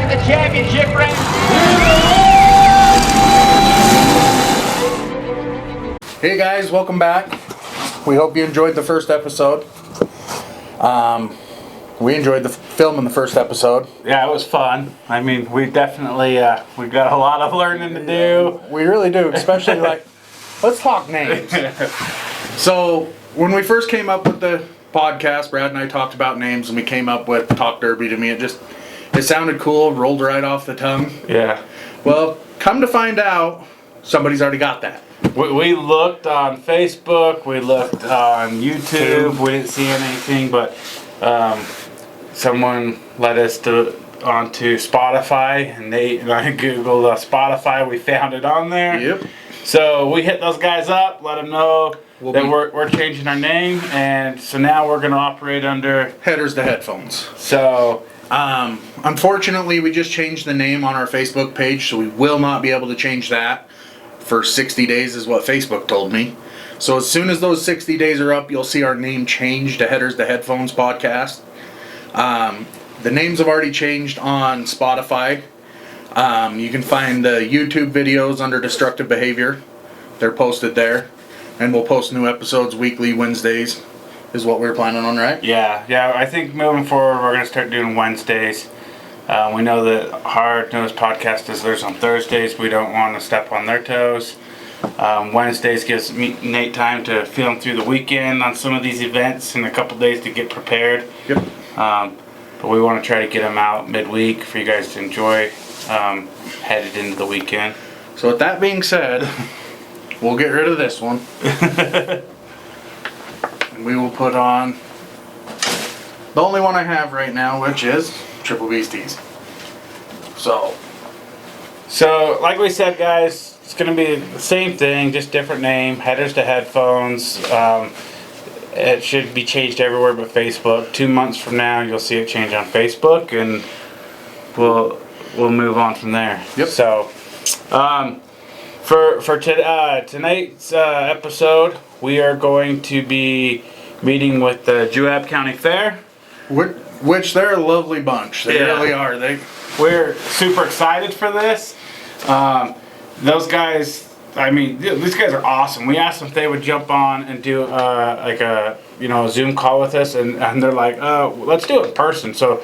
the championship ring. Hey guys, welcome back. We hope you enjoyed the first episode. We enjoyed the filming the first episode. Yeah, it was fun. I mean, we definitely we got a lot of learning to do. We really do, especially let's talk names. So when we first came up with the podcast, Brad and I talked about names, and we came up with Talk Derby. To me, it sounded cool, rolled right off the tongue. Yeah. Well, come to find out, somebody's already got that. We looked on Facebook, we looked on YouTube, we didn't see anything, but someone led us onto Spotify, and Nate and I Googled Spotify, we found it on there. Yep. So we hit those guys up, let them know we're changing our name, and so now we're going to operate under Headers to Headphones. So unfortunately, we just changed the name on our Facebook page, so we will not be able to change that for 60 days is what Facebook told me. So as soon as those 60 days are up, you'll see our name change to Headers to Headphones Podcast. The names have already changed on Spotify. You can find the YouTube videos under Destructive Behavior. They're posted there. And we'll post new episodes weekly, Wednesdays, is what we're planning on, right? Yeah. I think moving forward, we're going to start doing Wednesdays. We know that Hard Nosed Podcast is theirs on Thursdays. We don't want to step on their toes. Wednesdays gives me Nate time to film through the weekend on some of these events and a couple days to get prepared. Yep. But we want to try to get them out midweek for you guys to enjoy headed into the weekend. So with that being said, we'll get rid of this one. And we will put on the only one I have right now, which is Triple Beasties. So like we said, guys, it's going to be the same thing, just different name, Headers to Headphones. It should be changed everywhere but Facebook. 2 months from now, you'll see it change on Facebook, and we'll move on from there. Yep. So, for tonight's episode, we are going to be meeting with the Juab County Fair. Which they're a lovely bunch. They really are. We're super excited for this. Those guys, I mean, these guys are awesome. We asked them if they would jump on and do a Zoom call with us, and they're like, let's do it in person. So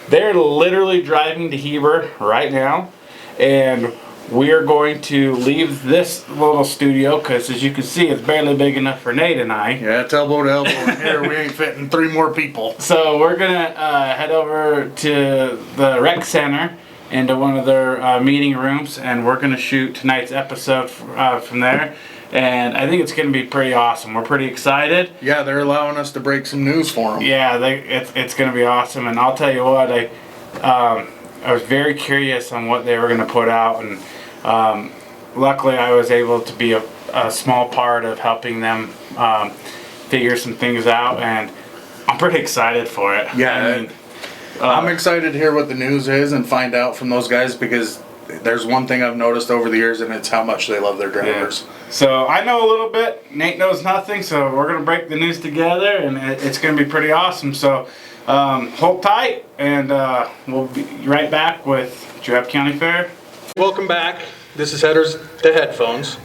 they're literally driving to Heber right now, and we are going to leave this little studio because, as you can see, it's barely big enough for Nate and I. Yeah, it's elbow to elbow in here. We ain't fitting 3 more people. So we're gonna head over to the rec center into one of their meeting rooms, and we're gonna shoot tonight's episode from there. And I think it's gonna be pretty awesome. We're pretty excited. Yeah, they're allowing us to break some news for them. Yeah, it's gonna be awesome. And I'll tell you what, I was very curious on what they were gonna put out, and luckily I was able to be a small part of helping them figure some things out, and I'm pretty excited for it. Yeah, I'm excited to hear what the news is and find out from those guys, because there's one thing I've noticed over the years, and it's how much they love their drivers. Yeah. So I know a little bit, Nate knows nothing, so we're going to break the news together, and it's going to be pretty awesome. So hold tight, and we'll be right back with Juab County Fair. Welcome back. This is Headers to Headphones.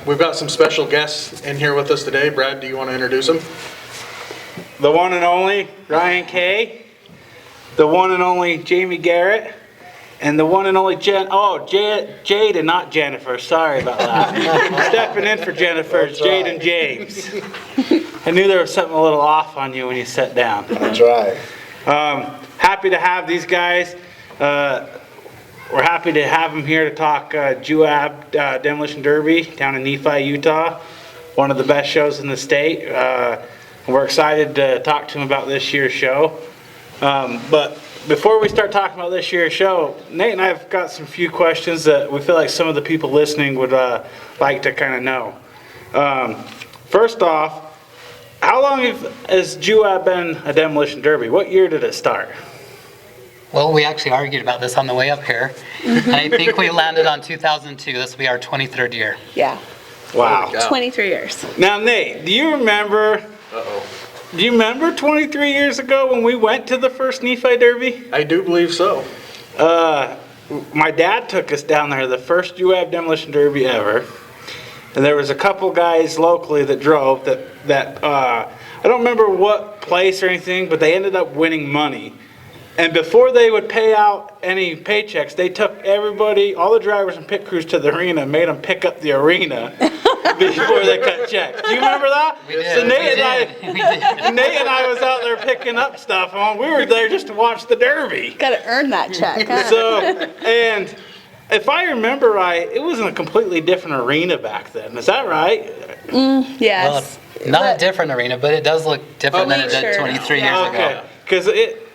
We've got some special guests in here with us today. Brad, do you want to introduce them? The one and only Ryan Kay, the one and only Jamie Garrett, and the one and only Jayden, not Jennifer. Sorry about that. Stepping in for Jennifer, it's Jayden James. I knew there was something a little off on you when you sat down. That's right. Happy to have these guys. We're happy to have them here to talk Juab Demolition Derby down in Nephi, Utah. One of the best shows in the state. We're excited to talk to them about this year's show. But before we start talking about this year's show, Nate and I have got some few questions that we feel like some of the people listening would like to kind of know. First off, how long has Juab been a Demolition Derby? What year did it start? Well, we actually argued about this on the way up here. I think we landed on 2002. This will be our 23rd year. Yeah. Wow. 23 years. Now, Nate, do you remember 23 years ago when we went to the first Nephi Derby? I do believe so. My dad took us down there, the first Juab Demolition Derby ever. And there was a couple guys locally that drove that I don't remember what place or anything, but they ended up winning money. And before they would pay out any paychecks, they took everybody, all the drivers and pit crews to the arena and made them pick up the arena before they cut checks. Do you remember that? We did. So Nate We did. Nate and I was out there picking up stuff, and we were there just to watch the Derby. Gotta earn that check, huh? So, and if I remember right, it was in a completely different arena back then. Is that right? Yes. Well, not a different arena, but it does look different than it did Sure. 23 years Yeah. ago. Okay, because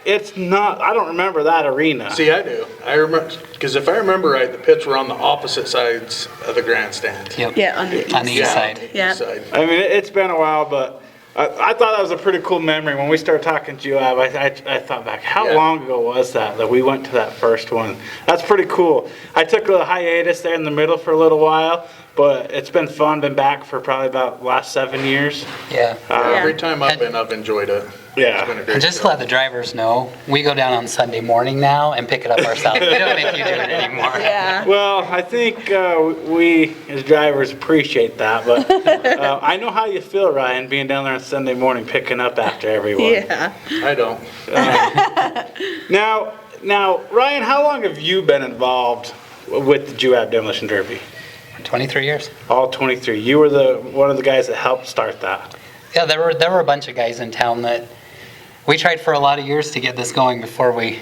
it's not. I don't remember that arena. See, I do. I remember, because if I remember right, the pits were on the opposite sides of the grandstand. Yep. Yeah, on the On the east side. Yeah. East side. I mean, it's been a while, but I thought that was a pretty cool memory. When we started talking Juab, I thought back, how Yeah. long ago was that we went to that first one? That's pretty cool. I took a hiatus there in the middle for a little while, but it's been fun. Been back for probably about the last 7 years. Yeah. Every time I've been, I've enjoyed it. Yeah. It's been a great And just to show. let the drivers know, we go down on Sunday morning now and pick it up ourselves. We don't make you do it anymore. Yeah. Well, I think we as drivers appreciate that, but I know how you feel, Ryan, being down there on Sunday morning picking up after everyone. Yeah. I don't. Now, Ryan, how long have you been involved with the Juab Demolition Derby? 23 years. All 23. You were one of the guys that helped start that. Yeah, there were a bunch of guys in town that we tried for a lot of years to get this going before we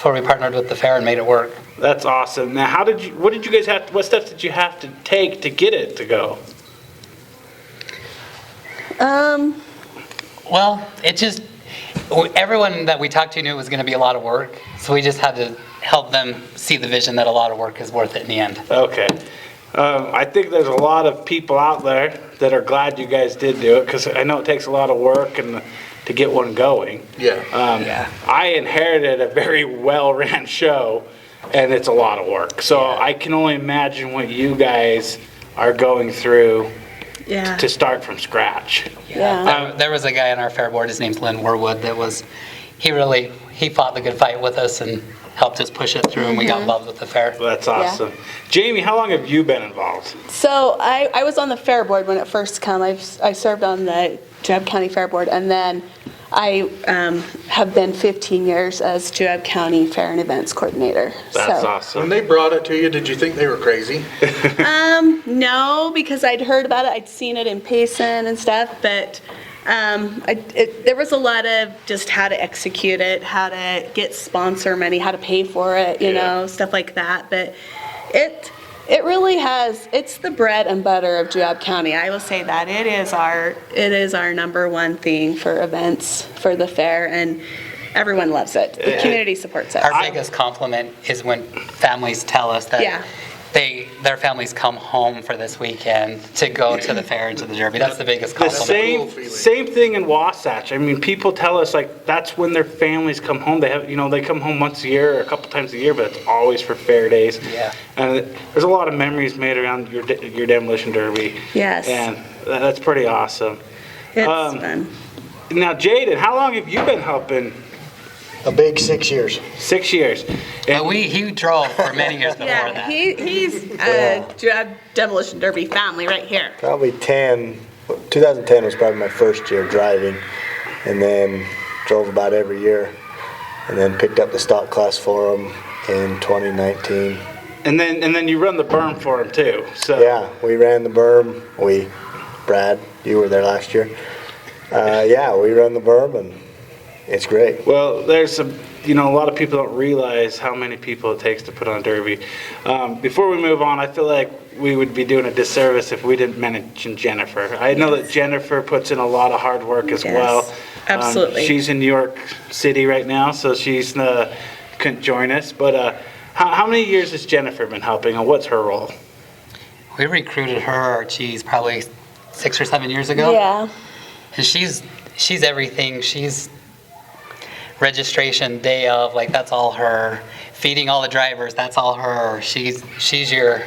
partnered with the fair and made it work. That's awesome. Now, what steps did you have to take to get it to go? Well, everyone that we talked to knew it was going to be a lot of work, so we just had to help them see the vision that a lot of work is worth it in the end. Okay. I think there's a lot of people out there that are glad you guys did do it, because I know it takes a lot of work and to get one going. Yeah. I inherited a very well-ran show, and it's a lot of work. So I can only imagine what you guys are going through Yeah. to start from scratch. Yeah. There was a guy on our fair board, his name's Lynn Warwood, he fought the good fight with us and helped us push it through, and we got involved with the fair. That's awesome. Jamie, how long have you been involved? So I was on the fair board when it first came. I served on the Juab County Fair board, and then I have been 15 years as Juab County Fair and Events Coordinator. That's So, awesome. When they brought it to you, did you think they were crazy? No, because I'd heard about it. I'd seen it in Payson and stuff, but there was a lot of just how to execute it, how to get sponsor money, how to pay for it, you know, stuff like that. But it really has, it's the bread and butter of Juab County. I will say that it is our number one thing for events for the fair, and everyone loves it. The community supports it. Our biggest compliment is when families tell us that Yeah. their families come home for this weekend to go to the fair and to the derby. That's the biggest The compliment. same thing in Wasatch. I mean, people tell us like that's when their families come home. They come home once a year or a couple times a year, but it's always for fair days. Yeah. And there's a lot of memories made around your demolition derby. Yes. And that's pretty awesome. It's fun. Now, Jayden, how long have you been helping? A big 6 years. 6 years. But he drove for many years before Yeah, that. he's a Juab Demolition Derby family right here. Probably 2010 was probably my first year driving, and then drove about every year, and then picked up the stock class for them in 2019. And then you run the berm for him too. So Yeah, we ran the berm. Brad, you were there last year. We run the berm, and it's great. Well, there's a lot of people don't realize how many people it takes to put on a derby. Before we move on, I feel like we would be doing a disservice if we didn't mention Jennifer. I know that Jennifer puts in a lot of hard work as Yes, well. absolutely. She's in New York City right now, so she's couldn't join us. But how many years has Jennifer been helping, and what's her role? We recruited her, probably 6 or 7 years ago. Yeah. And she's everything. She's registration day of, like, that's all her. Feeding all the drivers, that's all her. She's your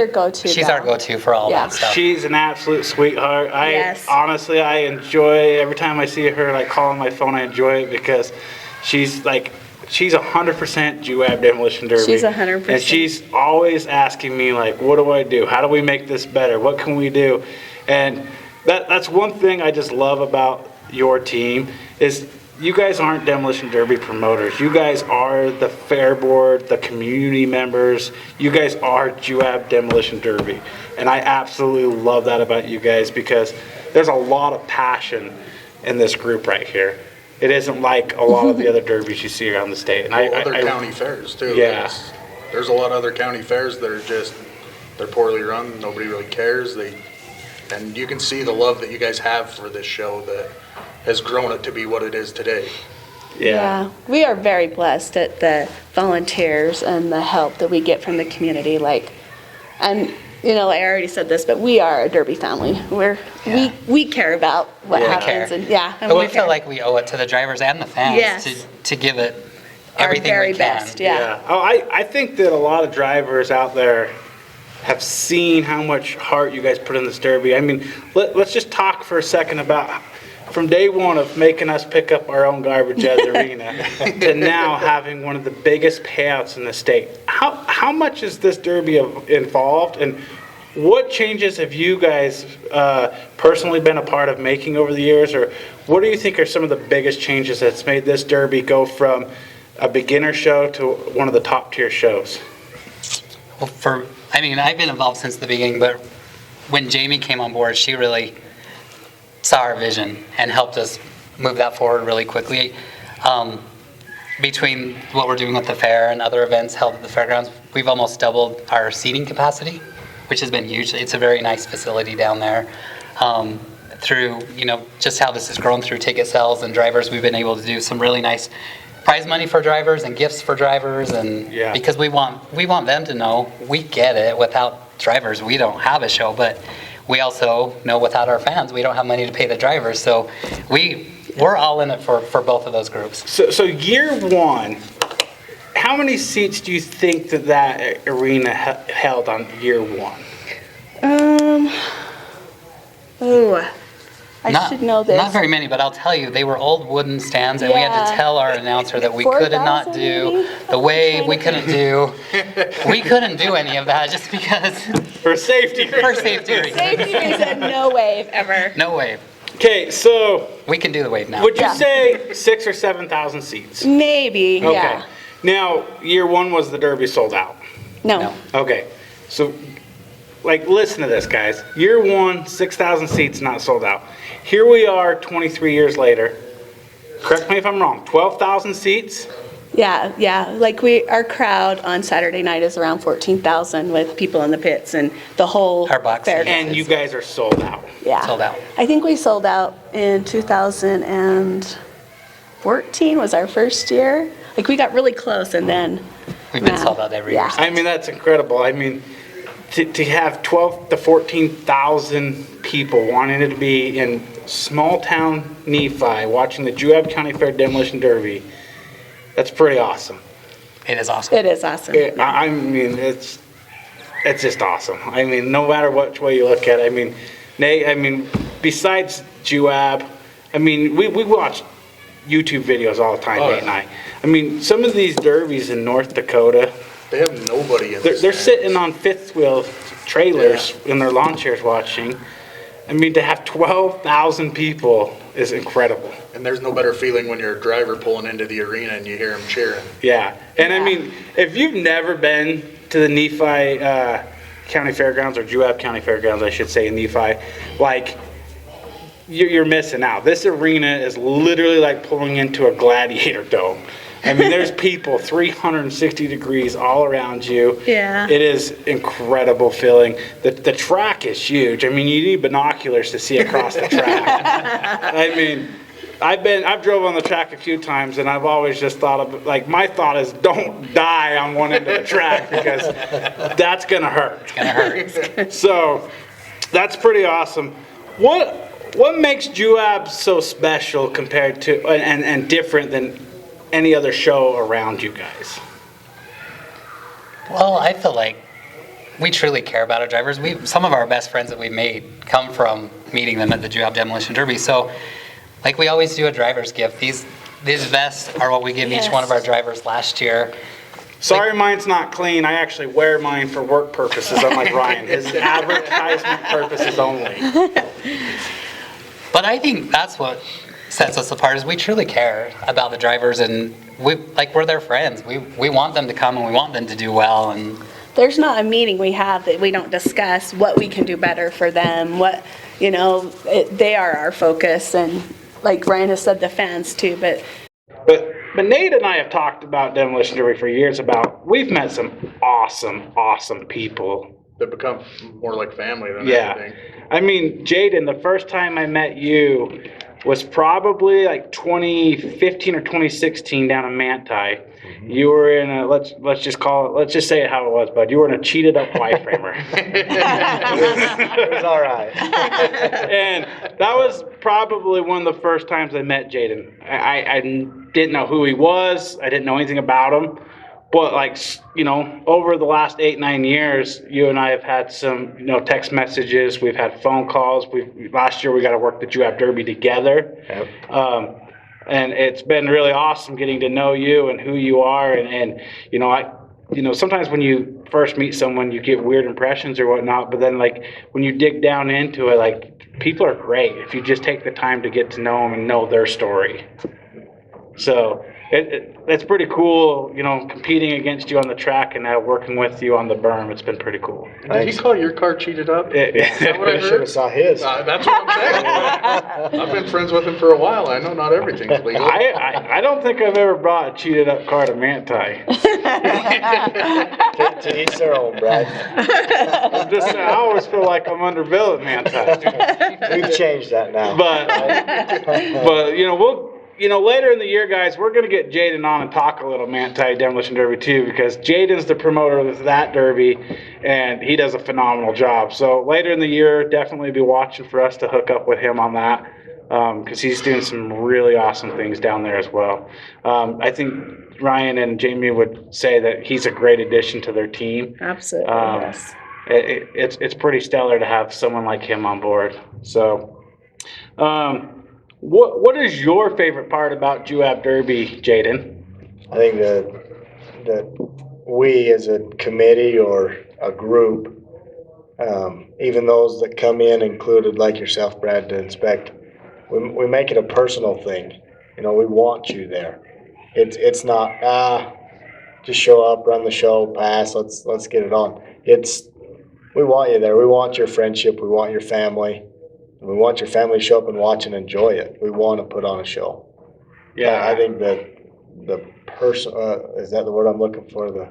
go-to. She's our gal. go-to for all Yeah. that stuff. She's an absolute sweetheart. Yes. Honestly, I enjoy every time I see her, like, call on my phone. I enjoy it because she's like, she's 100% Juab Demolition Derby. She's 100%. And she's always asking me, like, what do I do? How do we make this better? What can we do? And that's one thing I just love about your team is you guys aren't Demolition Derby promoters. You guys are the fair board, the community members. You guys are Juab Demolition Derby. And I absolutely love that about you guys because there's a lot of passion in this group right here. It isn't like a lot of the other derbies you see around the state. And Other county fairs too. Yeah. There's a lot of other county fairs that are just, they're poorly run, nobody really cares. And you can see the love that you guys have for this show that has grown it to be what it is today. Yeah. We are very blessed at the volunteers and the help that we get from the community. And I already said this, but we are a Derby family. We care about what happens, and But we care. feel like we owe it to the drivers and the fans Yes. to give it Our everything very we can. best. Yeah. Oh, I think that a lot of drivers out there have seen how much heart you guys put in this derby. I mean, let's just talk for a second about from day one of making us pick up our own garbage at the arena to now having one of the biggest payouts in the state. How much is this derby involved, and what changes have you guys personally been a part of making over the years, or what do you think are some of the biggest changes that's made this derby go from a beginner show to one of the top tier shows? Well, I've been involved since the beginning, but when Jamie came on board, she really saw our vision and helped us move that forward really quickly. Between what we're doing with the fair and other events held at the fairgrounds, we've almost doubled our seating capacity, which has been huge. It's a very nice facility down there. Through, just how this has grown through ticket sales and drivers, we've been able to do some really nice prize money for drivers and gifts for drivers, and because we want them to know we get it. Without drivers, we don't have a show, but we also know without our fans, we don't have money to pay the drivers. So we're all in it for both of those groups. So year one, how many seats do you think that arena held on year one? I should know this. Not very many, but I'll tell you, they were old wooden stands, and we had to Yeah. tell our announcer that we could not 4,000 do maybe? the wave. We couldn't do any of that just because For safety for reasons. safety reasons. Safety reason, no wave ever. No wave. Okay, so We can do the wave now. would you Yeah. say 6,000 or 7,000 seats? Maybe, Okay. yeah. Now, year one was the Derby sold out. No. Okay, so listen to this, guys. Year one, 6,000 seats not sold out. Here we are 23 years later. Correct me if I'm wrong, 12,000 seats? Yeah. Our crowd on Saturday night is around 14,000 with people in the pits and the whole Our box fair. seats. And you guys are sold out. Yeah. Sold out. I think we sold out in 2014 was our first year. We got really close, and then We've been now, sold out every year. I mean, that's incredible. I mean, to have 12 to 14,000 people wanting to be in small town Nephi watching the Juab County Fair Demolition Derby, that's pretty awesome. It is awesome. It is awesome. I mean, it's just awesome. I mean, no matter which way you look at it. I mean, besides Juab, I mean, we watch YouTube videos all the time, Nate and I. I mean, some of these derbies in North Dakota, They have nobody in they're this. sitting on fifth wheel trailers in their lawn chairs watching. I mean, to have 12,000 people is incredible. And there's no better feeling when you're a driver pulling into the arena and you hear them cheering. Yeah, and I mean, if you've never been to the Nephi County Fairgrounds, or Juab County Fairgrounds, I should say, in Nephi, you're missing out. This arena is literally like pulling into a gladiator dome. I mean, there's people 360 degrees all around you. Yeah. It is incredible feeling. The track is huge. I mean, you need binoculars to see across the track. I mean, I've drove on the track a few times, and I've always just thought of, my thought is don't die on one end of the track, because that's gonna hurt. It's gonna hurt. So that's pretty awesome. What makes Juab so special compared to and different than any other show around you guys? Well, I feel like we truly care about our drivers. Some of our best friends that we made come from meeting them at the Juab Demolition Derby. So, we always do a driver's gift. these vests are what we give each one of our drivers last year. Sorry mine's not clean. I actually wear mine for work purposes, unlike Ryan. His advertisement purposes only. But I think that's what sets us apart is we truly care about the drivers, and we're their friends. We want them to come and we want them to do well. And There's not a meeting we have that we don't discuss what we can do better for them, they are our focus, and like Ryan has said, the fans too, but Nate and I have talked about Demolition Derby for years we've met some awesome people. They become more like family than Yeah. anything. I mean, Jayden, the first time I met you was probably like 2015 or 2016 down in Manti. You were in a, let's just say it how it was, bud. You were in a cheated up Y-framer. It was all right. And that was probably one of the first times I met Jayden. I didn't know who he was. I didn't know anything about him. But over the last 8-9 years, you and I have had some, text messages. We've had phone calls. Last year we got to work the Juab Derby together. Yep. And it's been really awesome getting to know you and who you are. And sometimes when you first meet someone, you get weird impressions or whatnot. But then when you dig down into it, people are great if you just take the time to get to know them and know their story. So it's pretty cool, competing against you on the track and now working with you on the berm. It's been pretty cool. Did he call your car cheated up? Is that what I You should heard? have saw his. That's what I'm saying. I've been friends with him for a while. I know not everything's legal. I don't think I've ever brought a cheated up car to Manti. To each their own, Brad. I always feel like I'm underbilled at Manti. We've changed that now. But later in the year, guys, we're going to get Jayden on and talk a little Manti Demolition Derby too, because Jayden's the promoter of that derby, and he does a phenomenal job. So later in the year, definitely be watching for us to hook up with him on that, because he's doing some really awesome things down there as well. I think Ryan and Jamie would say that he's a great addition to their team. absolutely, yes. It's pretty stellar to have someone like him on board. So, what is your favorite part about Juab Derby, Jayden? I think that we as a committee or a group, even those that come in, included like yourself, Brad, to inspect, we make it a personal thing. We want you there. It's not just show up, run the show, pass. Let's get it on. We want you there. We want your friendship. We want your family. We want your family to show up and watch and enjoy it. We want to put on a show. Yeah, I think that the person, is that the word I'm looking for?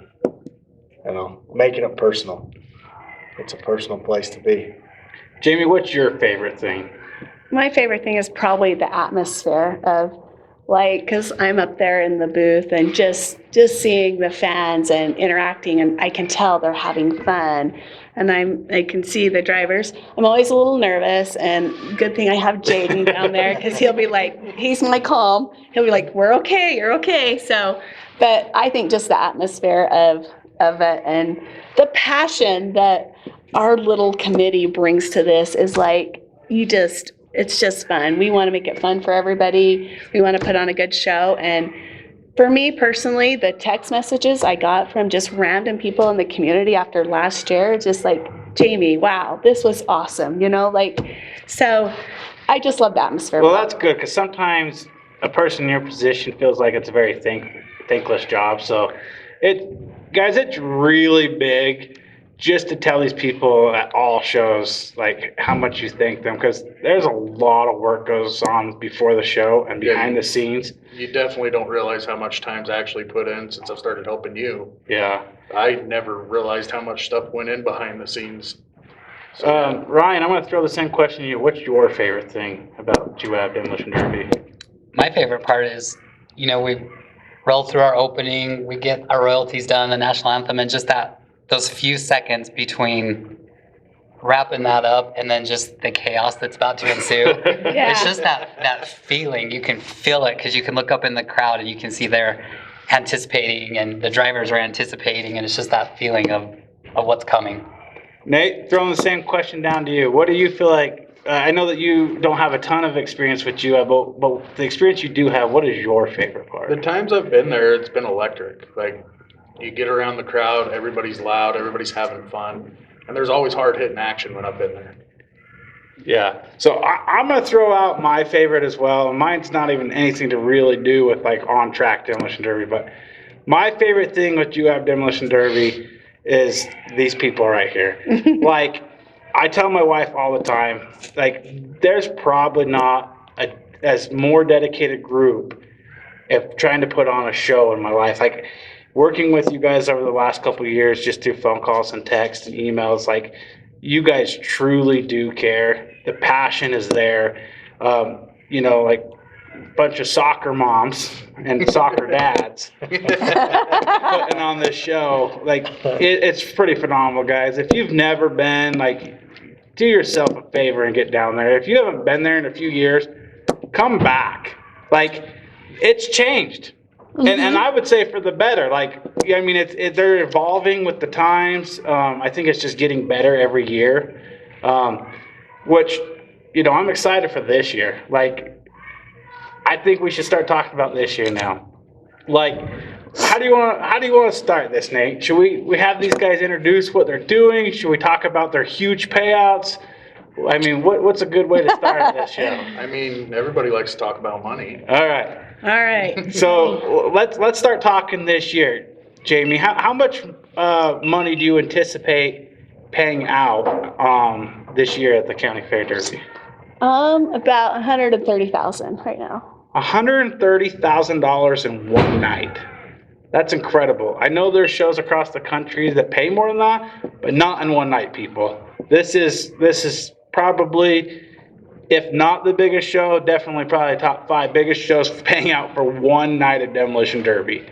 Making it personal. It's a personal place to be. Jamie, what's your favorite thing? My favorite thing is probably the atmosphere of because I'm up there in the booth and just seeing the fans and interacting, and I can tell they're having fun, and I can see the drivers. I'm always a little nervous, and good thing I have Jayden down there, because he'll be like, he's my calm. He'll be like, we're okay, you're okay. So, but I think just the atmosphere of it and the passion that our little committee brings to this is it's just fun. We want to make it fun for everybody. We want to put on a good show. And for me personally, the text messages I got from just random people in the community after last year, just like, Jamie, wow, this was awesome. So I just love the atmosphere. Well, that's good, because sometimes a person in your position feels like it's a very thankless job. So it's really big just to tell these people at all shows how much you thank them, because there's a lot of work goes on before the show and behind the scenes. You definitely don't realize how much time's actually put in since I've started helping you. Yeah. I never realized how much stuff went in behind the scenes. So, Ryan, I'm going to throw the same question to you. What's your favorite thing about Juab Demolition Derby? my favorite part is, we roll through our opening, we get our royalties done, the national anthem, and just those few seconds between wrapping that up and then just the chaos that's about to ensue. Yeah. It's just that feeling. You can feel it because you can look up in the crowd and you can see they're anticipating and the drivers are anticipating, and it's just that feeling of what's coming. Nate, throwing the same question down to you. What do you feel like I know that you don't have a ton of experience with Juab, but the experience you do have, what is your favorite part? The times I've been there, it's been electric. Like, you get around the crowd, everybody's loud, everybody's having fun, and there's always hard-hitting action when I've been there. Yeah. So I'm going to throw out my favorite as well. Mine's not even anything to really do with like on-track Demolition Derby, but my favorite thing with Juab Demolition Derby is these people right here. Like, I tell my wife all the time, like, there's probably not as more dedicated group if trying to put on a show in my life. Like, working with you guys over the last couple of years, just through phone calls and texts and emails, like, you guys truly do care. The passion is there. You know, like a bunch of soccer moms and soccer dads putting on this show. Like, it's pretty phenomenal, guys. If you've never been, like, do yourself a favor and get down there. If you haven't been there in a few years, come back. Like, it's changed. And I would say for the better. Like, I mean, they're evolving with the times. I think it's just getting better every year, which, you know, I'm excited for this year. Like, I think we should start talking about this year now. Like, how do you want to start this, Nate? Should we have these guys introduce what they're doing? Should we talk about their huge payouts? I mean, what's a good way to start this show? I mean, everybody likes to talk about money. All right. All right. So let's start talking this year, Jamie. How much money do you anticipate paying out this year at the County Fair Derby? About 130,000 right now. $130,000 in one night. That's incredible. I know there's shows across the country that pay more than that, but not in one night, people. This is probably, if not the biggest show, definitely probably top 5 biggest shows paying out for one night at Demolition Derby.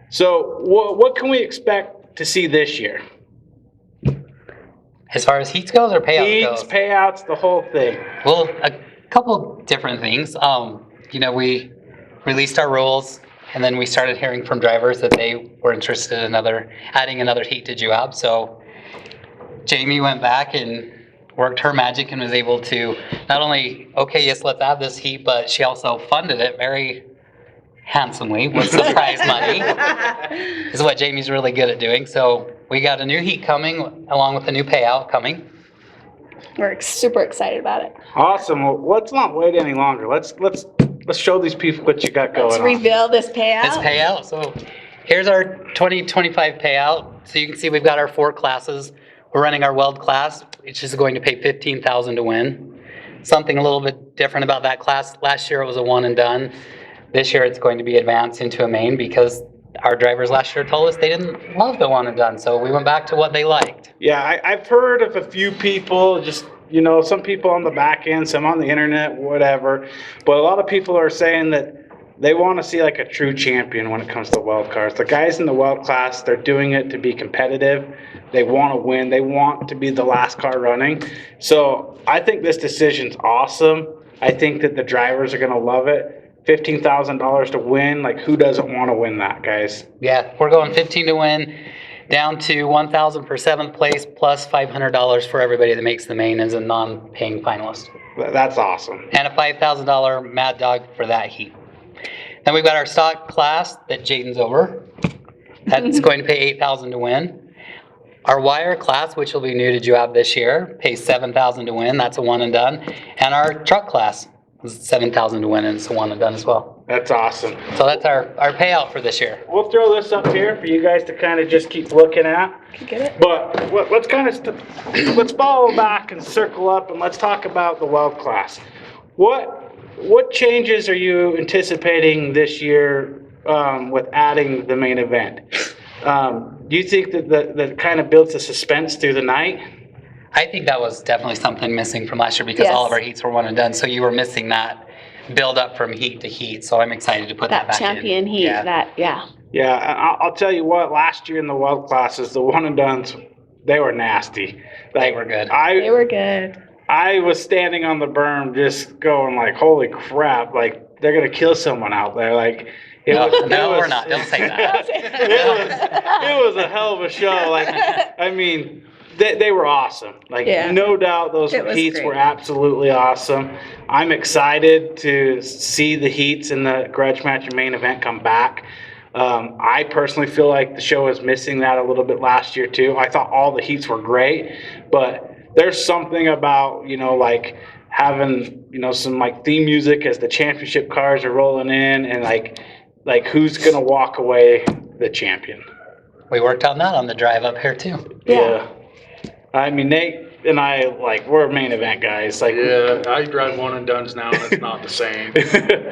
So what can we expect to see this year? As far as heats goes or payouts goes? Heats, payouts, the whole thing. Well, a couple different things. You know, we released our rules, and then we started hearing from drivers that they were interested in adding another heat to Juab. So Jamie went back and worked her magic and was able to not only, okay, yes, let's add this heat, but she also funded it very handsomely with some prize money. Is what Jamie's really good at doing. So we got a new heat coming along with a new payout coming. We're super excited about it. Awesome. Well, let's not wait any longer. Let's show these people what you got going Let's on. reveal this payout. This payout. So here's our 2025 payout. So you can see we've got our 4 classes. We're running our weld class, which is going to pay $15,000 to win. Something a little bit different about that class. Last year it was a one and done. This year it's going to be advanced into a main because our drivers last year told us they didn't love the one and done. So we went back to what they liked. Yeah, I've heard of a few people, just, you know, some people on the back end, some on the internet, whatever. But a lot of people are saying that they want to see like a true champion when it comes to weld cars. The guys in the weld class, they're doing it to be competitive. They want to win. They want to be the last car running. So I think this decision's awesome. I think that the drivers are going to love it. $15,000 to win. Like, who doesn't want to win that, guys? Yeah, we're going 15 to win, down to 1,000 for 7th place, plus $500 for everybody that makes the main as a non-paying finalist. That's awesome. And a $5,000 Mad Dog for that heat. Then we've got our stock class that Jayden's over. That's going to pay $8,000 to win. Our wire class, which will be new to Juab this year, pays $7,000 to win. That's a one and done. And our truck class is $7,000 to win, and it's a one and done as well. That's awesome. So that's our payout for this year. We'll throw this up here for you guys to kind of just keep looking at. Get it? But let's kind of let's follow back and circle up, and let's talk about the weld class. What changes are you anticipating this year with adding the main event? Do you think that kind of builds the suspense through the night? I think that was definitely something missing from last year because all of our heats were one and done. So you were missing that build up from heat to heat. So I'm excited to put that back in. That champion heat, yeah. Yeah, I'll tell you what, last year in the weld classes, the one and dones, they were nasty. They were good. They were good. I was standing on the berm just going like, holy crap, like they're going to kill someone out there. Like, we're not. Don't say that. It was a hell of a show. Like, I mean, They were awesome. Like, Yeah. no doubt those It was heats great. were absolutely awesome. I'm excited to see the heats and the grudge match and main event come back. I personally feel like the show was missing that a little bit last year too. I thought all the heats were great, but there's something about, like having, some like theme music as the championship cars are rolling in, and like who's gonna walk away the champion. We worked on that on the drive up here too. Yeah. I mean, Nate and I, we're main event guys. Yeah, I drive one and dones now, and it's not the same.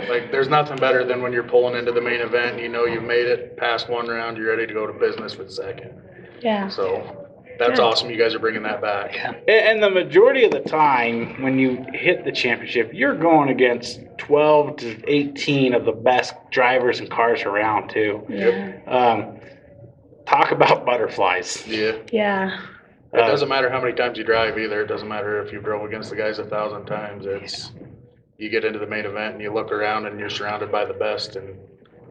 Like, there's nothing better than when you're pulling into the main event, and you know you've made it past one round, you're ready to go to business for the second. Yeah. So that's Yeah. awesome you guys are bringing that back. And the majority of the time, when you hit the championship, you're going against 12 to 18 of the best drivers and cars around, too. Yeah. Talk about butterflies. Yeah. Yeah. It doesn't matter how many times you drive either. It doesn't matter if you drove against the guys 1,000 times. It's, you get into the main event and you look around and you're surrounded by the best, and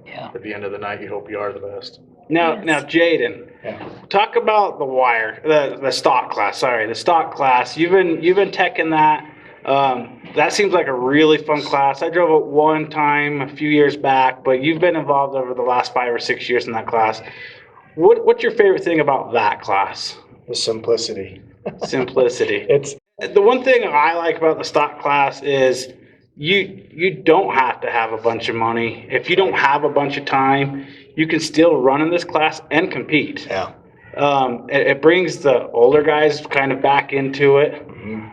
Yeah. at the end of the night, you hope you are the best. Now, Yes. Jayden, Yeah. talk about the wire, the stock class. Sorry, the stock class. You've been teching that. That seems like a really fun class. I drove it one time a few years back, but you've been involved over the last 5 or 6 years in that class. What's your favorite thing about that class? The simplicity. Simplicity. It's, The one thing I like about the stock class is you don't have to have a bunch of money. If you don't have a bunch of time, you can still run in this class and compete. yeah. It brings the older guys kind of back into it.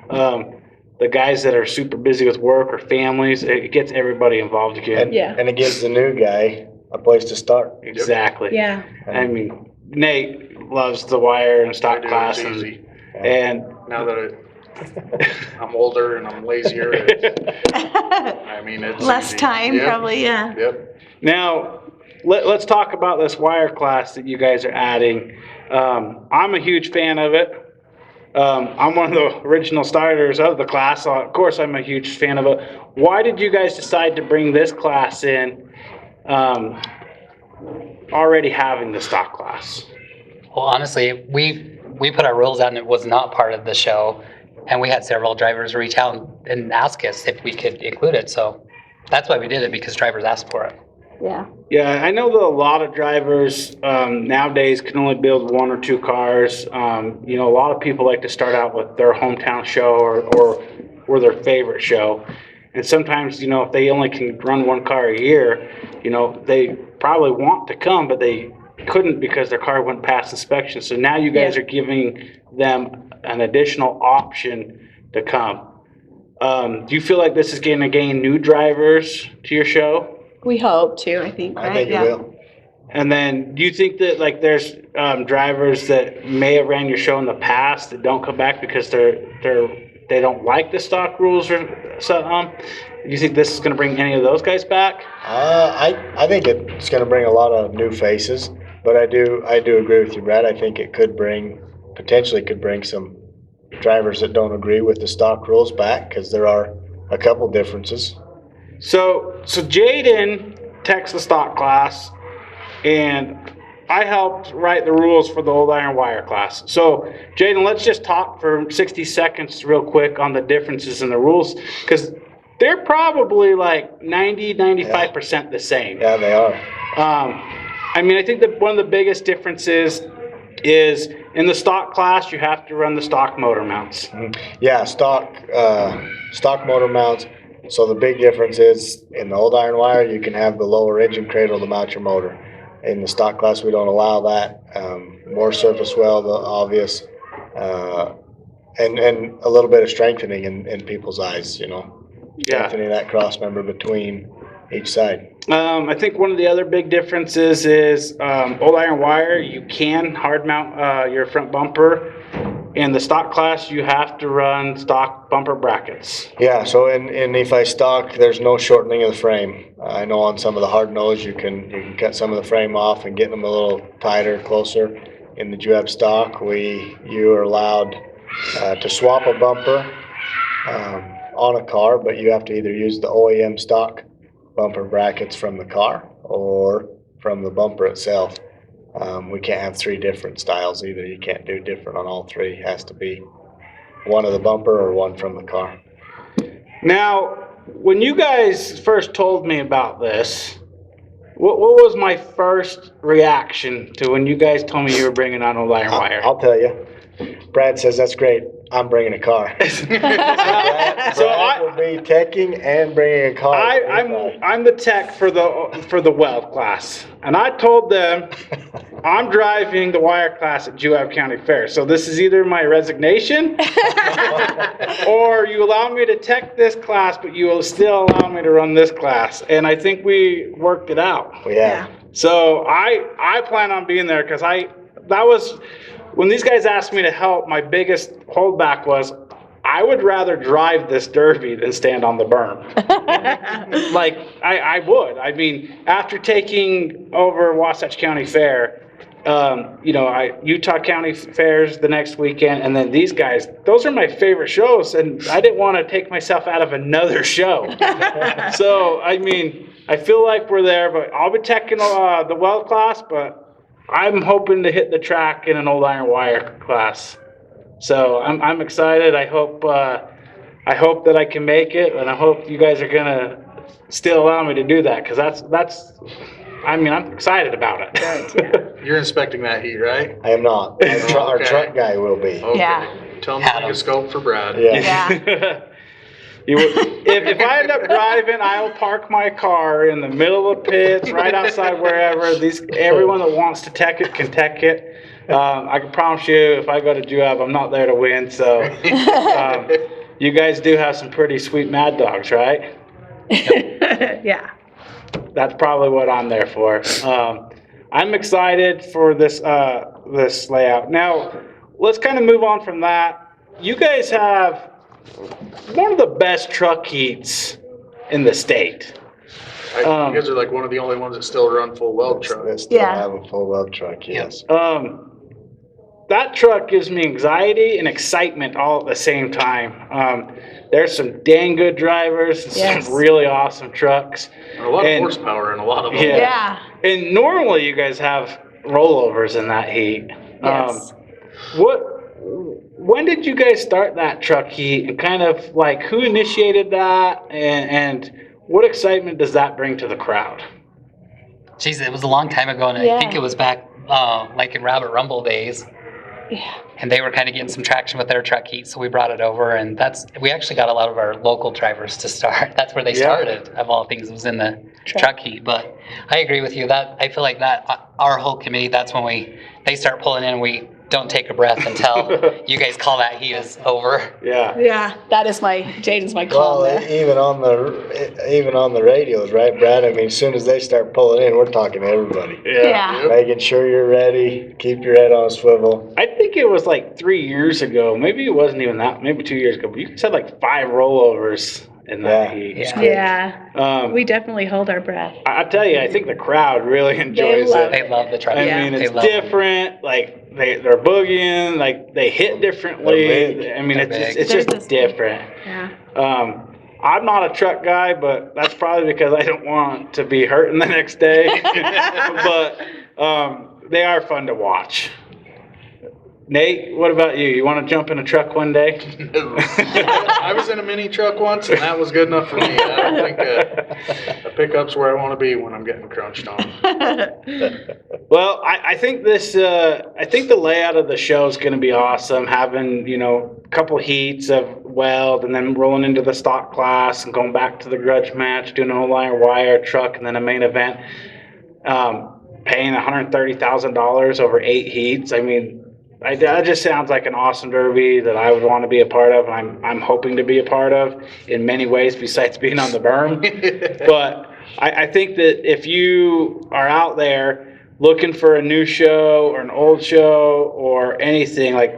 The guys that are super busy with work or families, it gets everybody involved again. Yeah. And it gives the new guy a place to start. Exactly. Yeah. I mean, Nate loves the wire and stock I do, class, it's and, easy. and Now that I'm older and I'm lazier, I mean, it's Less easy. time, Yep. probably, yeah. Yep. now let's talk about this wire class that you guys are adding. I'm a huge fan of it. I'm one of the original starters of the class, so of course I'm a huge fan of it. Why did you guys decide to bring this class in, already having the stock class? Well, honestly, we put our rules out and it was not part of the show. And we had several drivers reach out and ask us if we could include it. So that's why we did it, because drivers asked for it. Yeah. Yeah, I know that a lot of drivers nowadays can only build one or two cars. A lot of people like to start out with their hometown show or their favorite show. And sometimes, if they only can run one car a year, they probably want to come, but they couldn't because their car went past inspection. So now you guys Yeah. are giving them an additional option to come. Do you feel like this is going to gain new drivers to your show? We hope to, I think, right? I think it Yeah. will. And then, do you think that there's drivers that may have ran your show in the past that don't come back because they don't like the stock rules or something? Do you think this is going to bring any of those guys back? I think it's going to bring a lot of new faces, but I do agree with you, Brad. I think it potentially could bring some drivers that don't agree with the stock rules back, because there are a couple differences. So Jayden techs the stock class, and I helped write the rules for the old iron wire class. So Jayden, let's just talk for 60 seconds real quick on the differences in the rules, because they're probably like 95% the same. Yeah, they are. I think that one of the biggest differences is in the stock class, you have to run the stock motor mounts. Yeah, stock motor mounts. So the big difference is, in the old iron wire, you can have the lower engine cradle to mount your motor. In the stock class, we don't allow that. More surface weld, obvious, and a little bit of strengthening in people's eyes, strengthening that cross member between each side. I think one of the other big differences is old iron wire, you can hard mount your front bumper. In the stock class, you have to run stock bumper brackets. Yeah, so in Nephi stock, there's no shortening of the frame. I know on some of the hard nose, you can cut some of the frame off and get them a little tighter, closer. In the Juab stock, you are allowed to swap a bumper on a car, but you have to either use the OEM stock bumper brackets from the car or from the bumper itself. We can't have 3 different styles either. You can't do different on all 3. It has to be one of the bumper or one from the car. Now, when you guys first told me about this, what was my first reaction to when you guys told me you were bringing on old iron wire? I'll tell you. Brad says, that's great. I'm bringing a car. Brad will be teching and bringing a car. I'm the tech for the weld class, and I told them I'm driving the wire class at Juab County Fair. So this is either my resignation, or you allow me to tech this class, but you will still allow me to run this class. And I think we worked it out. Yeah. So I plan on being there because that was. When these guys asked me to help, my biggest holdback was I would rather drive this Derby than stand on the berm. Like, I would. I mean, after taking over Wasatch County Fair, Utah County Fairs the next weekend, and then these guys, those are my favorite shows, and I didn't want to take myself out of another show. So, I mean, I feel like we're there, but I'll be teching the weld class, but I'm hoping to hit the track in an old iron wire class. So I'm excited. I hope that I can make it, and I hope you guys are gonna still allow me to do that, because that's I'm excited about it. You're inspecting that heat, right? I am not. Our truck guy will be. Okay. Yeah. Tell him to bring a scope for Brad. Yeah. If I end up driving, I'll park my car in the middle of the pits, right outside wherever. Everyone that wants to tech it can tech it. I can promise you, if I go to Juab, I'm not there to win. So, you guys do have some pretty sweet Mad Dogs, right? Yeah. That's probably what I'm there for. I'm excited for this layout. Now, let's kind of move on from that. You guys have one of the best truck heats in the state. You guys are like one of the only ones that still run full weld trucks. They still Yeah. have a full weld truck, yes. That truck gives me anxiety and excitement all at the same time. There's some dang good drivers and Yes. some really awesome trucks. And a lot of horsepower and a lot of them. Yeah. And normally you guys have rollovers in that heat. Yes. When did you guys start that truck heat, and kind of like who initiated that, and what excitement does that bring to the crowd? Geez, it was a long time ago, and I think it was back like in Rabbit Rumble days. Yeah. And they were kind of getting some traction with their truck heat, so we brought it over, and we actually got a lot of our local drivers to start. That's where they started, of all things, was in the truck heat. But I agree with you, that I feel like that our whole committee, that's when they start pulling in, we don't take a breath until you guys call that heat is over. Yeah. Yeah. That is Jayden's my call Well, there. even on the radios, right, Brad? I mean, as soon as they start pulling in, we're talking to everybody. Yeah. Making sure you're ready, keep your head on a swivel. I think it was like 3 years ago. Maybe it wasn't even that. Maybe 2 years ago. But you guys had like 5 rollovers in that heat. Yeah. We definitely hold our breath. I tell you, I think the crowd really enjoys it. They love the truck heat. I mean, They it's love it. different. Like they're boogieing. Like they hit differently. They're big. I mean, They're it's big. just They're just different. Yeah. I'm not a truck guy, but that's probably because I don't want to be hurting the next day. But they are fun to watch. Nate, what about you? You want to jump in a truck one day? I was in a mini truck once, and that was good enough for me. I don't think a pickup's where I want to be when I'm getting crunched on. Well, I think the layout of the show is going to be awesome. Having, a couple heats of weld, and then rolling into the stock class and going back to the grudge match, doing an old iron wire truck, and then a main event. Paying $130,000 over 8 heats. I mean, that just sounds like an awesome derby that I would want to be a part of, and I'm hoping to be a part of in many ways besides being on the berm. But I think that if you are out there looking for a new show or an old show or anything, like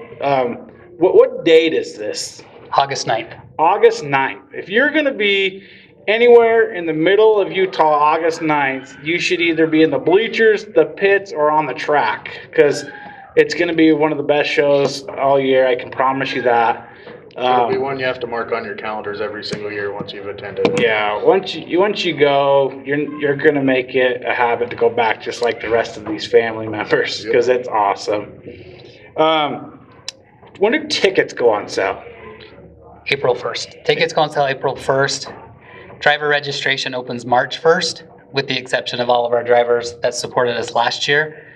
what date is this? August 9th. August 9th. If you're going to be anywhere in the middle of Utah, August 9th, you should either be in the bleachers, the pits, or on the track, because it's going to be one of the best shows all year. I can promise you that. It'll be one you have to mark on your calendars every single year once you've attended. Yeah, once you go, you're gonna make it a habit to go back, just like the rest of these family members, because it's awesome. When do tickets go on sale? April 1st. Tickets go on sale April 1st. Driver registration opens March 1st, with the exception of all of our drivers that supported us last year.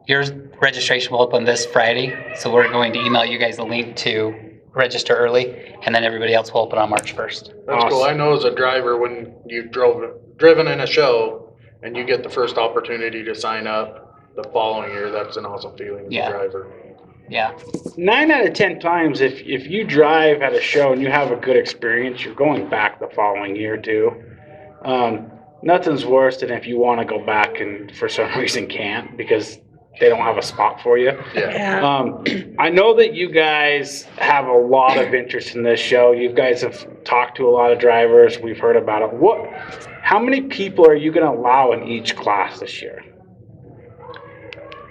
Your registration will open this Friday, so we're going to email you guys a link to register early, and then everybody else will open on March 1st. That's cool. I know as a driver, when you've driven in a show and you get the first opportunity to sign up the following year, that's an awesome feeling as a driver. Yeah. 9 out of 10 times, if you drive at a show and you have a good experience, you're going back the following year too. Nothing's worse than if you want to go back and for some reason can't because they don't have a spot for you. Yeah. I know that you guys have a lot of interest in this show. You guys have talked to a lot of drivers. We've heard about it. How many people are you going to allow in each class this year?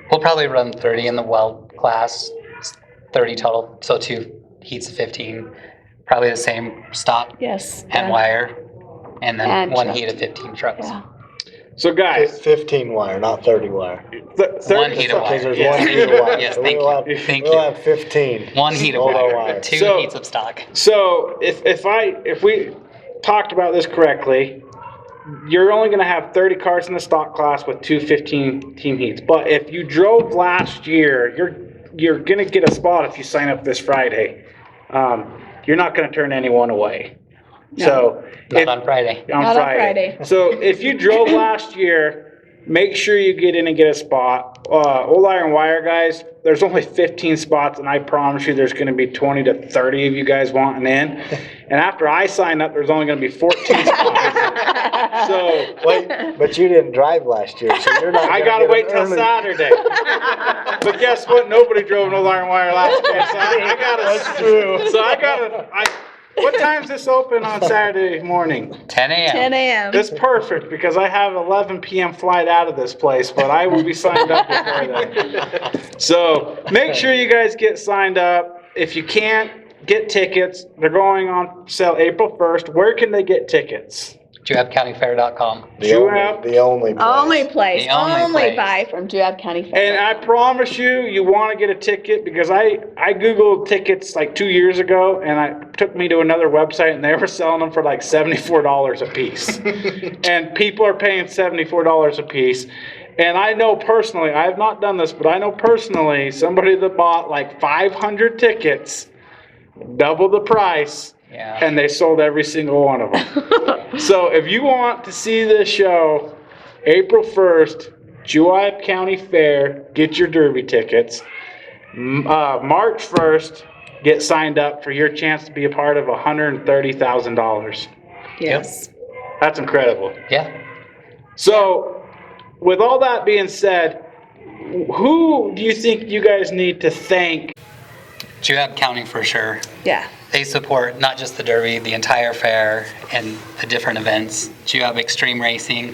We'll probably run 30 in the weld class, 30 total, so 2 heats of 15. Probably the same stop Yes. and wire, and then And 1 truck. heat of 15 trucks. Yeah. So guys, 15 wire, not 30 wire. 1 heat of Because wire. there's 1 heat of wire. Yes, So thank we'll you. have- Thank We'll you. have 15. 1 heat of Total wire, 2 So- heats of stock. so if we talked about this correctly, you're only going to have 30 cars in the stock class with 2 15 team heats. But if you drove last year, you're going to get a spot if you sign up this Friday. You're not going to turn anyone away. No. So Not on Friday. on Not on Friday. Friday. So if you drove last year, make sure you get in and get a spot. Old Iron Wire guys, there's only 15 spots, and I promise you there's going to be 20 to 30 of you guys wanting in. And after I sign up, there's only going to be 14 spots. So Wait, but you didn't drive last year, so you're not. I gonna gotta get wait an till early- Saturday. But guess what? Nobody drove an Old Iron Wire last year, so I gotta. That's true. So I gotta. What time's this open on Saturday morning? 10 a.m. 10 a.m. That's perfect because I have 11 p.m. flight out of this place, but I will be signed up before then. So make sure you guys get signed up. If you can't, get tickets. They're going on sale April 1st. Where can they get tickets? JuabCountyFair.com. The only, Juab. the only place. Only place, The only only place. buy from Juab County Fair. And I promise you want to get a ticket because I Googled tickets like 2 years ago and it took me to another website and they were selling them for like $74 a piece. And people are paying $74 a piece. And I know personally, I have not done this, but I know personally somebody that bought like 500 tickets, double the price, Yeah. and they sold every single one of them. So if you want to see this show, April 1st, Juab County Fair, get your Derby tickets. March 1st, get signed up for your chance to be a part of $130,000. Yes. That's incredible. Yeah. So with all that being said, who do you think you guys need to thank? Juab County for sure. Yeah. They support not just the Derby, the entire fair, and the different events. Juab Extreme Racing,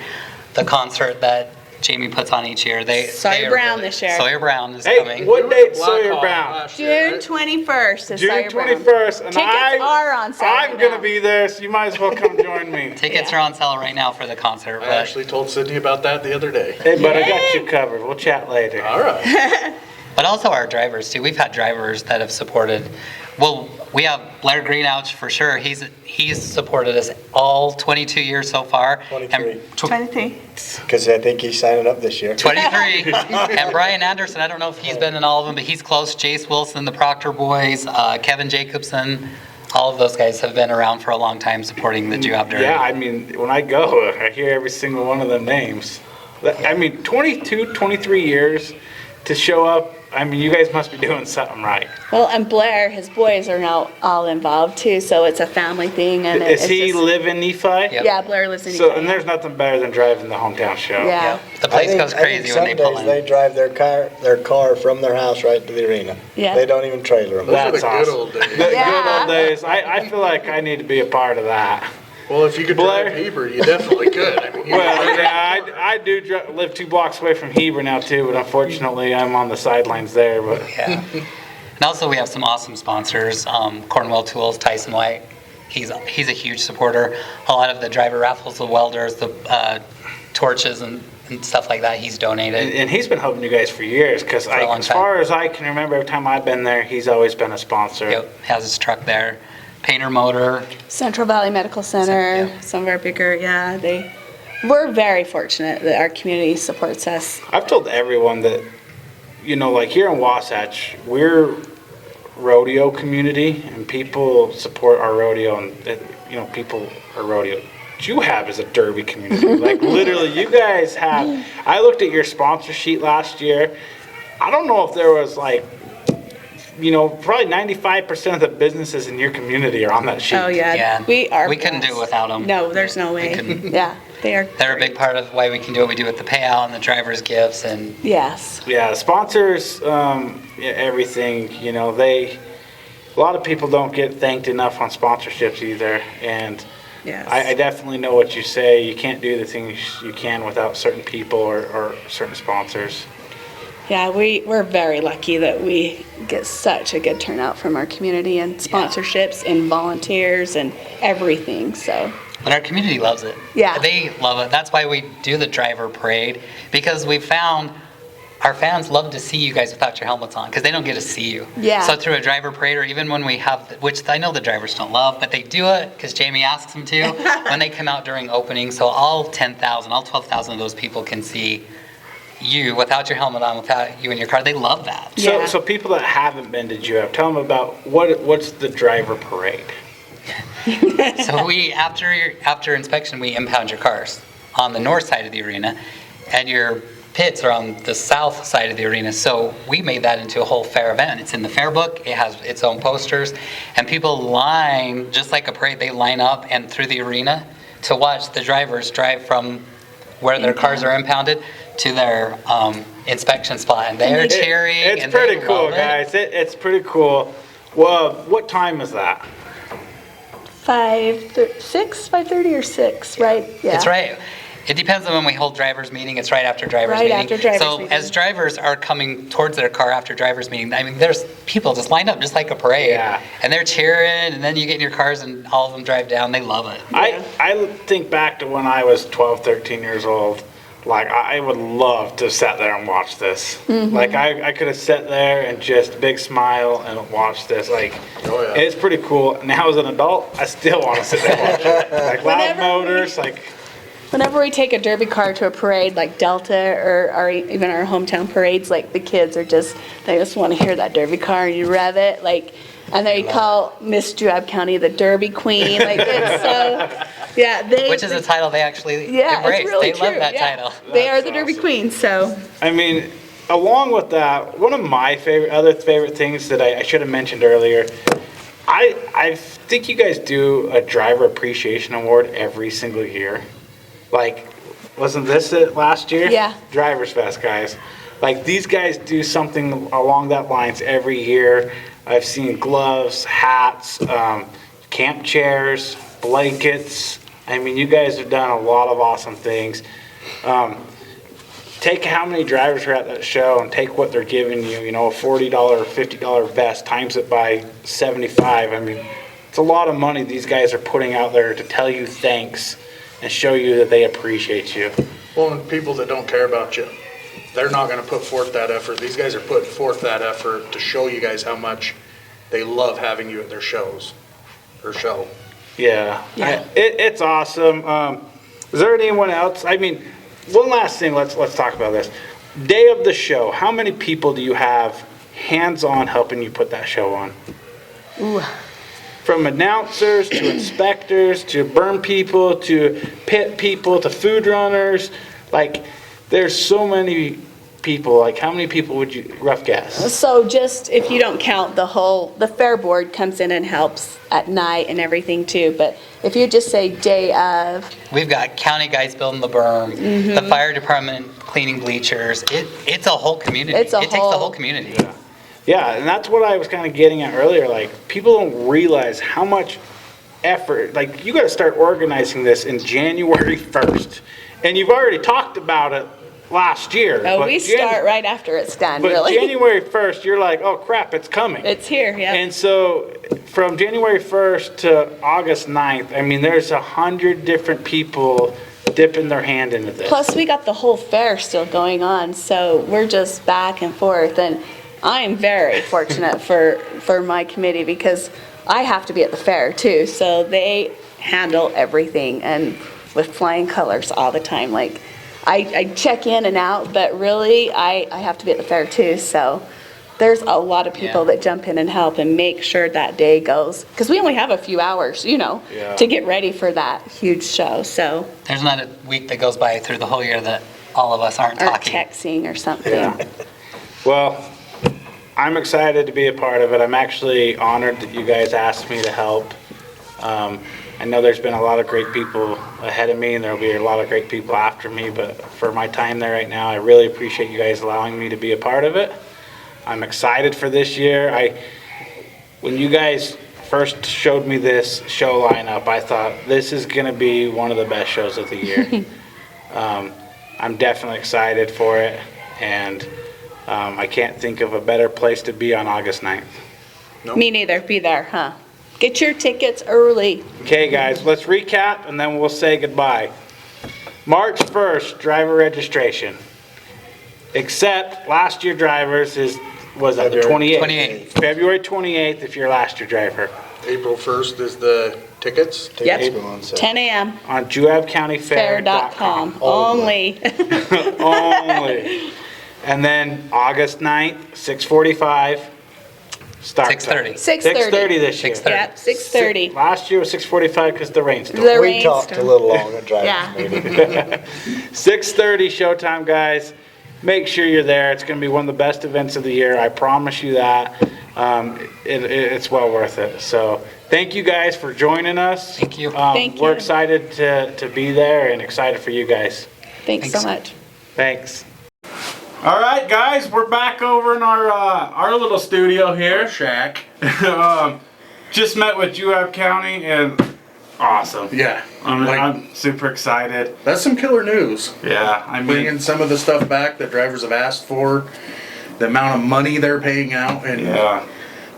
the concert that Jamie puts on each year. Sawyer Brown this year. Sawyer Brown is Hey, coming. what date Sawyer Brown? June 21st is June Sawyer Brown. 21st, and Tickets are on sale I'm right gonna now. be there, so you might as well come join me. Tickets are on sale right now for the concert. I But actually told Sydney about that the other day. Hey, but I got you covered. We'll chat later. All right. But also our drivers too. We've had drivers that have supported. Well, we have Blair Greenouch for sure. He's supported us all 22 years so far. 23. And 23. Because I think he's signing up this year. 23. And Brian Anderson, I don't know if he's been in all of them, but he's close. Jace Wilson, the Proctor boys, Kevin Jacobson, all of those guys have been around for a long time supporting the Juab Derby. Yeah, I mean, when I go, I hear every single one of the names. I mean, 22, 23 years to show up. I mean, you guys must be doing something right. Well, and Blair, his boys are now all involved too, so it's a family thing. And Does it's he just- live in Nephi? Yep. Yeah, Blair lives in. So, Nephi. and there's nothing better than driving the hometown show. Yeah. The place goes crazy when they pull some days they in. drive their car from their house right to the arena. Yeah. They don't even trailer them. Those are the That's good awesome. old days. The good Yeah. old days. I feel like I need to be a part of that. Well, if you could Blair? drive Heber, you definitely could. I mean, you Well, yeah, I do live 2 blocks away from Heber now too, but unfortunately I'm on the sidelines there. But Yeah. And also we have some awesome sponsors, Cornwell Tools, Tyson White. He's a huge supporter. A lot of the driver raffles, the welders, the torches and stuff like that, he's donated. And he's been helping you guys for years, because a long as time. far as I can remember, every time I've been there, he's always been a sponsor. Yep, has his truck there. Painter Motor. Central Valley Medical Center, Yeah. some of our bigger, we're very fortunate that our community supports us. I've told everyone that, like here in Wasatch, we're rodeo community, and people support our rodeo, and people are rodeo. Juab is a derby community. Like literally, you guys have. I looked at your sponsor sheet last year. I don't know if there was probably 95% of the businesses in your community are on that sheet. Oh, yeah. Yeah. We couldn't do it without them. No, there's no way. Yeah, they're a big part of why we can do what we do with the payout and the driver's gifts and Yes. Yeah, sponsors, everything. A lot of people don't get thanked enough on sponsorships either, and. Yes. I definitely know what you say. You can't do the things you can without certain people or certain sponsors. Yeah, we're very lucky that we get such a good turnout from our community and sponsorships and volunteers and everything, so. But our community loves it. Yeah. They love it. That's why we do the driver parade, because we found our fans love to see you guys without your helmets on, because they don't get to see you. Yeah. So through a driver parade, or even when we have, which I know the drivers don't love, but they do it because Jamie asks them to, when they come out during opening. So all 10,000, all 12,000 of those people can see you without your helmet on, without you in your car. They love that. Yeah. So people that haven't been to Juab, tell them about what's the driver parade. So we, after inspection, we impound your cars on the north side of the arena, and your pits are on the south side of the arena. So we made that into a whole fair event. It's in the fair book. It has its own posters, and people line, just like a parade, they line up and through the arena to watch the drivers drive from where their cars are impounded to their inspection spot, and they're cheering. It's and pretty they cool, love it. guys. It's pretty cool. Well, what time is that? 5:30 or 6, right? Yeah. It's right. It depends on when we hold drivers meeting. It's right after drivers Right meeting. after drivers so meeting. as drivers are coming towards their car after drivers meeting, I mean, there's people just lined up just like a parade. Yeah. And they're cheering, and then you get in your cars and all of them drive down. They love it. I think back to when I was 12, 13 years old. Like, I would love to have sat there and watched this. Mm-hmm. Like, I could have sat there and just big smile and watched this. Like, Oh, yeah. it's pretty cool. Now, as an adult, I still want to sit there and watch it. Like, loud Whenever motors, like... Whenever we take a derby car to a parade like Delta or even our hometown parades, like the kids they just want to hear that derby car and you rev it, like, and they call Miss Juab County the Derby Queen. Like, it's so, yeah. Which is a title they actually yeah, embrace. it's really they true. love that yeah. title. They are That's the Derby awesome. Queen, so. I mean, along with that, one of my other favorite things that I should have mentioned earlier, I think you guys do a driver appreciation award every single year. Like, wasn't this it last year? Yeah. Drivers Fest, guys. Like, these guys do something along that lines every year. I've seen gloves, hats, camp chairs, blankets. I mean, you guys have done a lot of awesome things. Take how many drivers are at that show and take what they're giving you, a $40 or $50 vest, times it by 75. I mean, it's a lot of money these guys are putting out there to tell you thanks and show you that they appreciate you. Well, and people that don't care about you, they're not gonna put forth that effort. These guys are putting forth that effort to show you guys how much they love having you at their shows, or show. Yeah, Yeah. It's awesome. Is there anyone else? I mean, one last thing, let's talk about this. Day of the show, how many people do you have hands-on helping you put that show on? Ooh. From announcers to inspectors to burn people to pit people to food runners. Like, there's so many people. Like, how many people would you, rough guess? So just, if you don't count the fair board comes in and helps at night and everything too, but if you just say day of. We've got county guys building the berm, Mm-hmm. the fire department cleaning bleachers. It's a whole community. It's a it takes the whole- whole community. Yeah, and that's what I was kind of getting at earlier. Like, people don't realize how much effort. Like, you got to start organizing this in January 1st. And you've already talked about it last year. Oh, but we start right after it's done, But really. January 1st, you're like, oh crap, it's coming. It's here, yeah. And so from January 1st to August 9th, I mean, there's 100 different people dipping their hand into this. Plus, we got the whole fair still going on, so we're just back and forth. And I am very fortunate for my committee because I have to be at the fair too. So they handle everything and with flying colors all the time. Like, I check in and out, but really, I have to be at the fair too. So there's a lot of people that jump in and help and make sure that day goes. Because we only have a few hours, to get ready for that huge show. So There's not a week that goes by through the whole year that all of us aren't or talking. texting or something. Yeah. Well, I'm excited to be a part of it. I'm actually honored that you guys asked me to help. I know there's been a lot of great people ahead of me, and there'll be a lot of great people after me, but for my time there right now, I really appreciate you guys allowing me to be a part of it. I'm excited for this year. When you guys first showed me this show lineup, I thought this is going to be one of the best shows of the year. I'm definitely excited for it, and I can't think of a better place to be on August 9th. Me neither. Be there, huh? Get your tickets early. Okay, guys, let's recap, and then we'll say goodbye. March 1st, driver registration. Except last year drivers was that the 28th? 28th. February 28th if you're last year driver. April 1st is the tickets. Yep. go on sale. 10 a.m. On JuabCountyFair.com. Only. Only. And then August 9th, 6:45. Start 6:30. 6:30. this year. 6:30. Yep, 6:30. Last year was 6:45 because the rainstorm. The We talked a rainstorm. little long at Yeah. drivers meeting. 6:30 showtime, guys. Make sure you're there. It's going to be one of the best events of the year. I promise you that. It's well worth it. So thank you guys for joining us. Thank you. Thank We're you. excited to be there and excited for you guys. Thanks so Thanks. much. Thanks. All right, guys, we're back over in our little studio here. Shack. Just met with Juab County and awesome. Yeah. I'm super excited. That's some killer news. Yeah, I mean, Bringing some of the stuff back that drivers have asked for, the amount of money they're paying out, and yeah.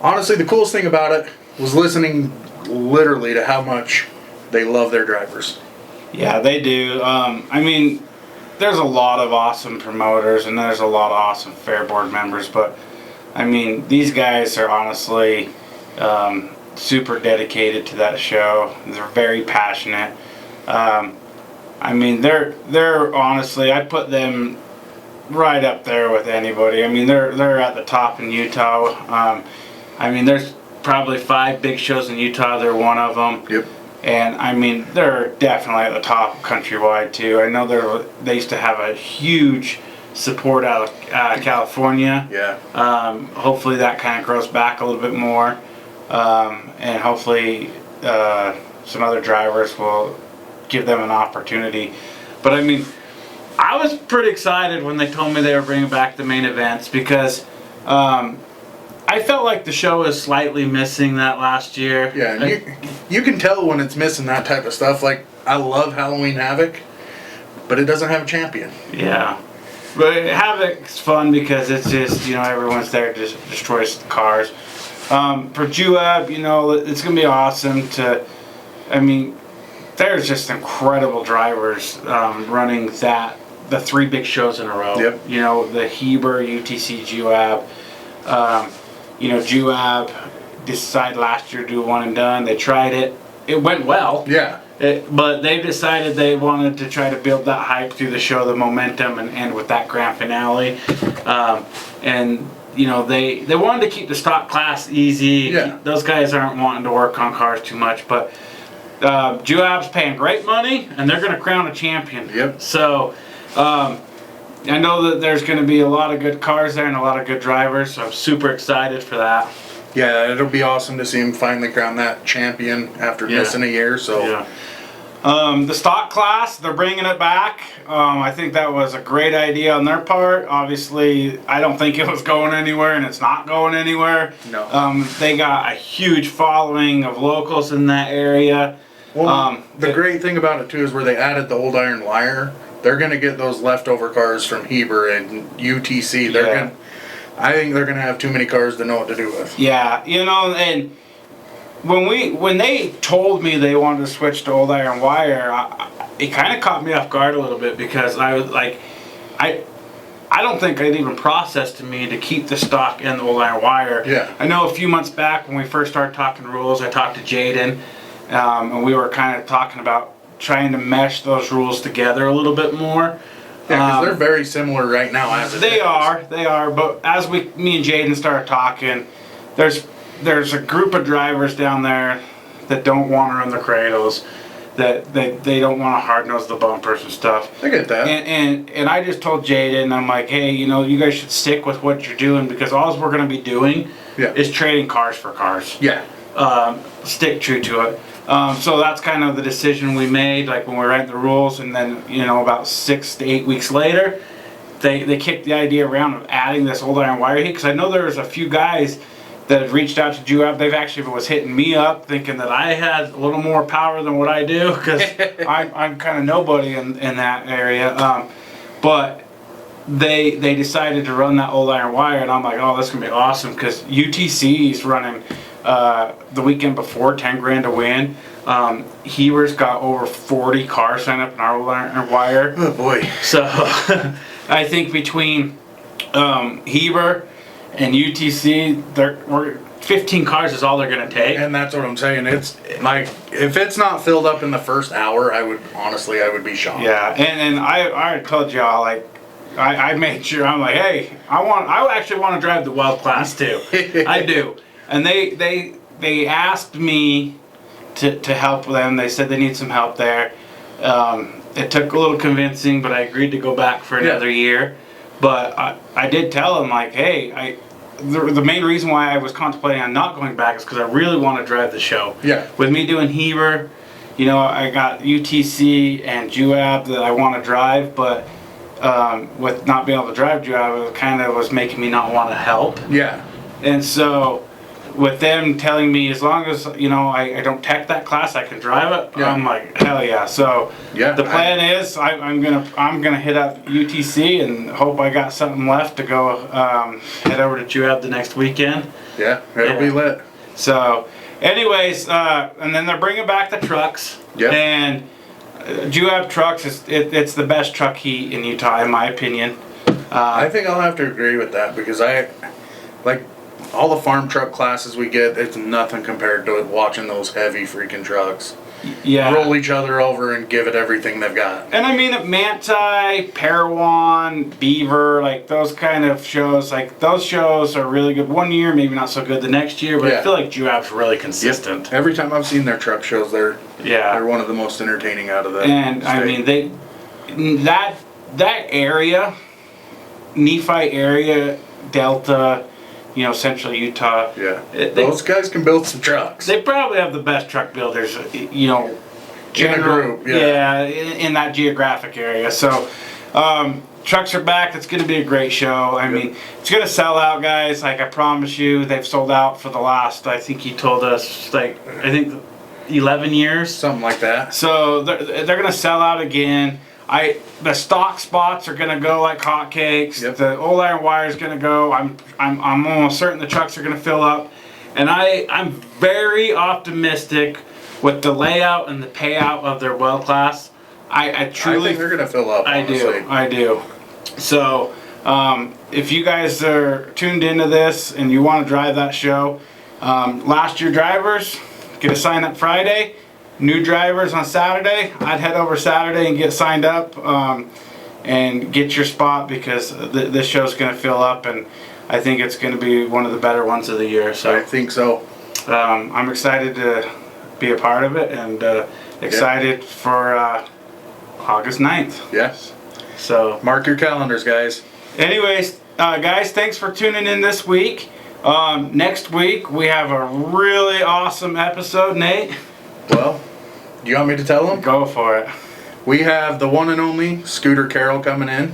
honestly, the coolest thing about it was listening literally to how much they love their drivers. Yeah, they do. I mean, there's a lot of awesome promoters and there's a lot of awesome fair board members, but I mean, these guys are honestly super dedicated to that show. They're very passionate. I mean, they're honestly, I put them right up there with anybody. I mean, they're at the top in Utah. I mean, there's probably 5 big shows in Utah. They're one of them. Yep. And I mean, they're definitely at the top countrywide too. I know they used to have a huge support out of California. Yeah. Hopefully that kind of grows back a little bit more. And hopefully some other drivers will give them an opportunity. But I mean, I was pretty excited when they told me they were bringing back the main events because I felt like the show was slightly missing that last year. Yeah, and you can tell when it's missing that type of stuff. Like, I love Halloween Havoc, but it doesn't have a champion. Yeah. But Havoc's fun because it's just, everyone's there to just destroy cars. For Juab, it's going to be awesome there's just incredible drivers running the 3 big shows in a row. Yep. The Heber, UTC, Juab. Juab decided last year to do one and done. They tried it. It went well. Yeah. But they decided they wanted to try to build that hype through the show, the momentum, and end with that grand finale. They wanted to keep the stock class easy. Yeah. Those guys aren't wanting to work on cars too much, but Juab's paying great money, and they're going to crown a champion. Yep. So I know that there's going to be a lot of good cars there and a lot of good drivers, so I'm super excited for that. Yeah, it'll be awesome to see him finally crown that champion after missing a year. So. Yeah. The stock class, they're bringing it back. I think that was a great idea on their part. Obviously, I don't think it was going anywhere, and it's not going anywhere. No. They got a huge following of locals in that area. Well, the great thing about it too is where they added the old iron wire they're gonna get those leftover cars from Heber and UTC. I think they're gonna have too many cars to know what to do with. Yeah, and when they told me they wanted to switch to old iron wire, it kind of caught me off guard a little bit because I was like, I don't think I'd even processed to me to keep the stock in the old iron wire. Yeah. I know a few months back when we first started talking rules, I talked to Jayden, and we were kind of talking about trying to mesh those rules together a little bit more. Yeah, because they're very similar right now as it They is. are, but as me and Jayden started talking, there's a group of drivers down there that don't want to run the cradles, that they don't want to hard nose the bumpers and stuff. I get that. And I just told Jayden, I'm like, hey, you guys should stick with what you're doing because all we're going to be doing is trading cars for cars. Yeah. Stick true to it. So that's kind of the decision we made, like when we were writing the rules, and then about 6 to 8 weeks later, they kicked the idea around of adding this old iron wire heat, because I know there was a few guys that had reached out to Juab. They've actually was hitting me up thinking that I had a little more power than what I do, because I'm kind of nobody in that area. But they decided to run that old iron wire, and I'm like, oh, that's gonna be awesome, because UTC's running the weekend before 10 grand to win. Heber's got over 40 cars signed up in our old iron wire. Oh boy. So I think between Heber and UTC, 15 cars is all they're gonna take. And that's what I'm saying. It's like, if it's not filled up in the first hour, I would be shocked. Yeah, and I already told y'all, like, I made sure, I'm like, hey, I actually want to drive the Wild Class too. I do. And they asked me to help them. They said they need some help there. It took a little convincing, but I agreed to go back for another year. But I did tell them, like, hey, the main reason why I was contemplating on not going back is because I really want to drive the show. Yeah. With me doing Heber, I got UTC and Juab that I want to drive, but with not being able to drive Juab, it kind of was making me not want to help. Yeah. And so, with them telling me as long as I don't tech that class, I can drive it. Yeah. I'm like, hell yeah! So the plan is I'm gonna hit up UTC and hope I got something left to go head over to Juab the next weekend. Yeah, it'll be lit. So, anyways, and then they're bringing back the trucks. Yeah. And Juab trucks it's the best truck heat in Utah, in my opinion. I think I'll have to agree with that, because like all the farm truck classes we get, it's nothing compared to watching those heavy freaking trucks roll each other over and give it everything they've got. And I mean, at Manti, Parowan, Beaver, like those kind of shows, like those shows are really good. One year, maybe not so good the next year, but I feel like Juab's really consistent. Yep. Every time I've seen their truck shows, they're one of the most entertaining out of the And state. I mean, that area, Nephi area, Delta, central Utah. Yeah. Those guys can build some trucks. They probably have the best truck builders, in a group, in that geographic area. So, trucks are back. It's going to be a great show. I mean, it's going to sell out, guys. Like, I promise you, they've sold out for the last, I think he told us, 11 years. Something like that. So, they're going to sell out again. The stock spots are gonna go like hotcakes. Yep. The old iron wire is gonna go. I'm almost certain the trucks are gonna fill up, and I'm very optimistic with the layout and the payout of their well class. I truly think they're gonna fill up. Honestly. I do. So if you guys are tuned into this and you want to drive that show, last year drivers get a sign up Friday. New drivers on Saturday, I'd head over Saturday and get signed up and get your spot, because this show's going to fill up, and I think it's going to be one of the better ones of the year. So I think so. I'm excited to be a part of it, and excited for August 9th. Yes. So mark your calendars, guys. Anyways, guys, thanks for tuning in this week. Next week, we have a really awesome episode, Nate. Well, you want me to tell them? Go for it. We have the one and only Scooter Carroll coming in.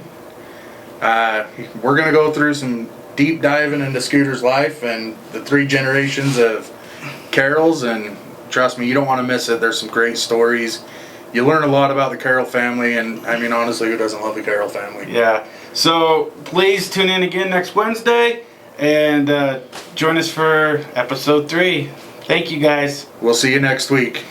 We're going to go through some deep diving into Scooter's life and the 3 generations of Carrolls, and trust me, you don't want to miss it. There's some great stories. you learn a lot about the Carroll family, and I mean, honestly, who doesn't love the Carroll family? Yeah. So please tune in again next Wednesday and join us for episode 3. Thank you, guys. We'll see you next week.